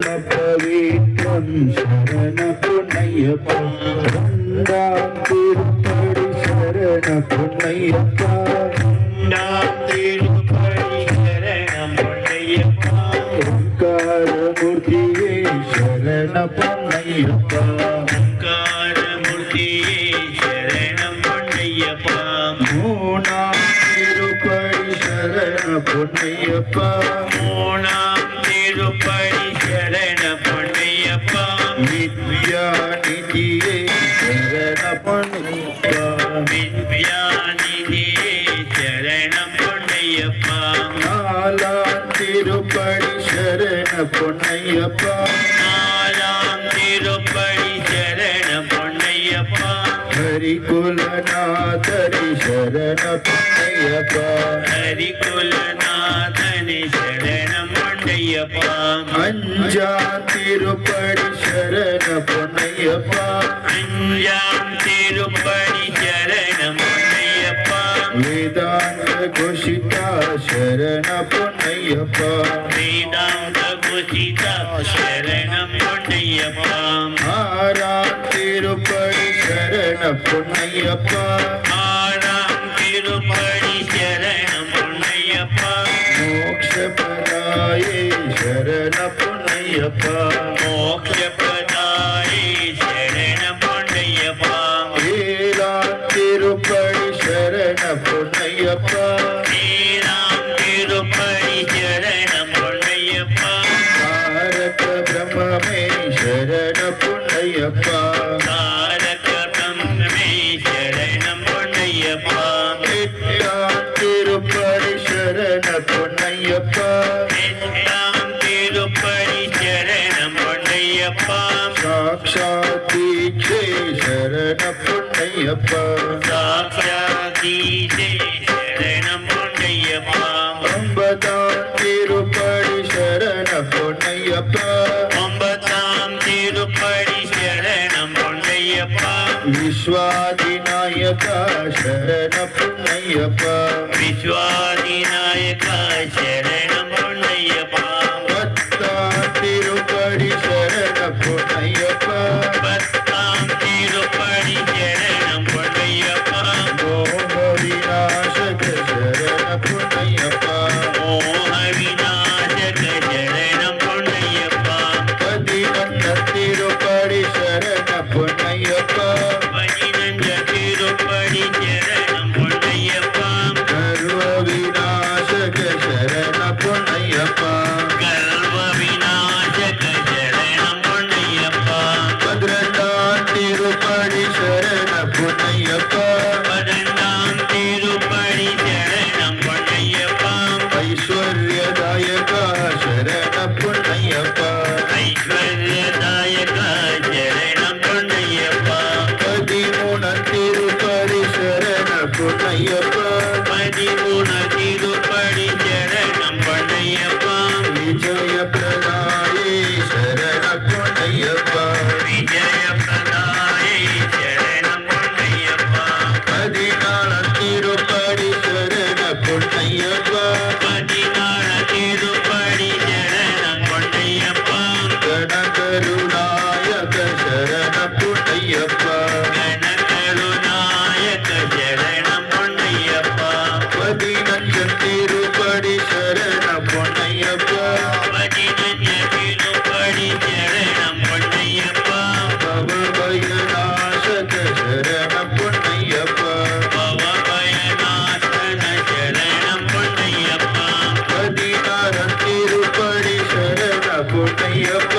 பவித்ரம் சரண பொன்னையப்பா இரண்டாம் திருப்படி சரண பொன்னையப்பா இரண்டாம் திருப்படி சரண பொன்னையப்பா ஓங்காரமூர்த்தியே சரண பொன்னையப்பா ஓங்காரமூர்த்தியே சரணம் பொன்னையப்பா மூணாம் திருப்படி சரண பொன்னையப்பா மூணாம் திருப்படி சரண பொன்னையப்பா வித்யாநிதியே சரண பொன்னையப்பா வித்யாநிதியே சரண பொன்னையப்பா நாலாம் திருப்படி சரண பொன்னையப்பா நாலாம் திருப்படி சரண பொன்னையப்பா ஹரிகுலநாதரி சரண பொன்னையப்பா ஹரிகுலநாதரி சரண பொன்னையப்பா அஞ்சாம் திருப்படி சரண பொன்னையப்பா அஞ்சாம் திருப்படி சரண பொன்னையப்பா வேதாந்த கோஷிதா சரண பொன்னையப்பா வேதாந்த கோஷிதா சரண பொன்னையப்பா ஆறாம் திருப்படி சரண பொன்னையப்பா ஆறாம் திருப்படி சரண பொன்னையப்பா மோக்ஷபதாயே சரண பொன்னையப்பா மோக்ஷபதாயே சரண பொன்னையப்பா ஏழாம் திருப்படி சரண பொன்னையப்பா ஏழாம் திருப்படி சரண பொன்னையப்பா தாரக பிரம்மமே சரண பொன்னையப்பா தாரக பிரம்மமே சரண பொன்னையப்பா எட்டாம் திருப்படி சரண பொன்னையப்பா எட்டாம் திருப்படி சரண பொன்னையப்பா சாக்ஷாத் தீட்சை சரண பொன்னையப்பா சாக்ஷாத் தீட்சை சரண பொன்னையப்பா ஒன்பதாம் திருப்படி சரண பொன்னையப்பா ஒன்பதாம் திருப்படி சரண பொன்னையப்பா விஸ்வாதிநாயக சரண பொன்னையப்பா விஸ்வாதிநாயக சரண பொன்னையப்பா பத்தாம் திருப்படி சரண பொன்னையப்பா பத்தாம் திருப்படி சரண பொன்னையப்பா மோக விநாசக சரண பொன்னையப்பா மோக விநாசக சரண பொன்னையப்பா பதினொன்ன திருப்படி சரண பொன்னையப்பா பதினஞ்ச திருப்படி சரண பொன்னையப்பா கர்வ விநாசக சரண பொன்னையப்பா கர்வ விநாசக சரண பொன்னையப்பா பதினெட்டாம் திருப்படி சரண பொன்னையப்பா பதினெட்டாம் திருப்படி சரண பொன்னையப்பா ஐஸ்வர்யதாயக சரண பொன்னையப்பா ஐஸ்வர்யதாயக சரண பொன்னையப்பா பதிமூணாம் திருப்படி சரண பொன்னையப்பா பதிமூணாம் திருப்படி சரண பொன்னையப்பா விஜய பிரதாயே சரண பொன்னையப்பா விஜய பிரதாயே சரண பொன்னையப்பா பதினாலாம் திருப்படி சரண பொன்னையப்பா பதினாலாம் திருப்படி சரண பொன்னையப்பா கணகருணாயக சரண பொன்னையப்பா கணகருணாயக சரண பொன்னையப்பா பதினஞ்சம் திருப்படி சரண பொன்னையப்பா பதினஞ்ச திருப்படி சரண பொன்னையப்பா பவபயநாசக சரண பொன்னையப்பா பவபயநாசன சரண பொன்னையப்பா பதினாறாம் திருப்படி சரண பொன்னையப்பா